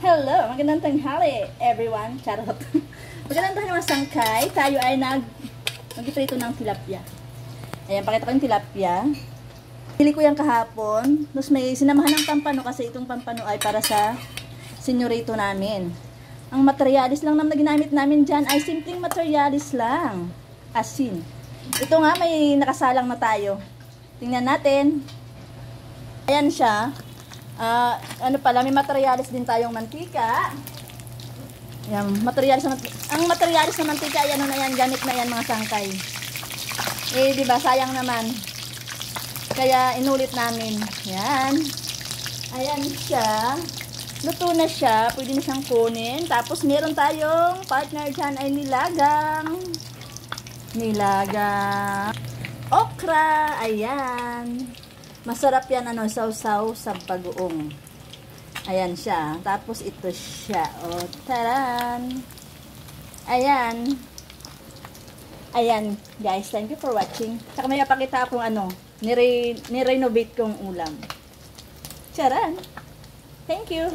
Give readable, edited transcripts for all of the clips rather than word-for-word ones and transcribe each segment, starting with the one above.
Hello! Magandang tanghali, everyone. Charot. Magandang tanghali mga sangkay. Tayo ay mag-prito ng tilapia. Ayan, pakita ko yung tilapia. Pili ko yan kahapon. Tapos may sinamahan ng pampano kasi itong pampano ay para sa senyorito namin. Ang materialis lang naman na ginamit namin dyan ay simpleng materialis lang. Asin. Ito nga, may nakasalang na tayo. Tingnan natin. Ayan siya. Ano pala, may materialis din tayong mantika. Yan, ang materialis na mantika, yan na yan, gamit na yan mga sangkay. Eh, di ba, sayang naman. Kaya inulit namin. Yan. Ayan siya. Luto na siya, pwede na siyang kunin. Tapos meron tayong partner dyan ay nilagang. Okra, ayan. Masarap yan, sausaw sa bagoong. Ayan siya. Tapos ito siya. O, taran. Ayan. Ayan, guys. Thank you for watching. Saka may napakita akong nirenovate kong ulam. Charan. Thank you.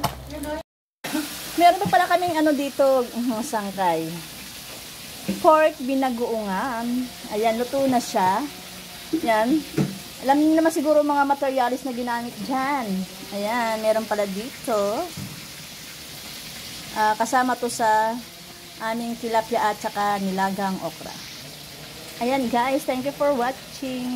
Meron pa pala kaming dito, sangkay. Pork binagoongan. Ayan, luto na siya. Yan. Alam niyo naman siguro mga materialis na ginamit dyan. Ayan, meron pala dito. Kasama to sa aming tilapia at saka nilagang okra. Ayan guys, thank you for watching.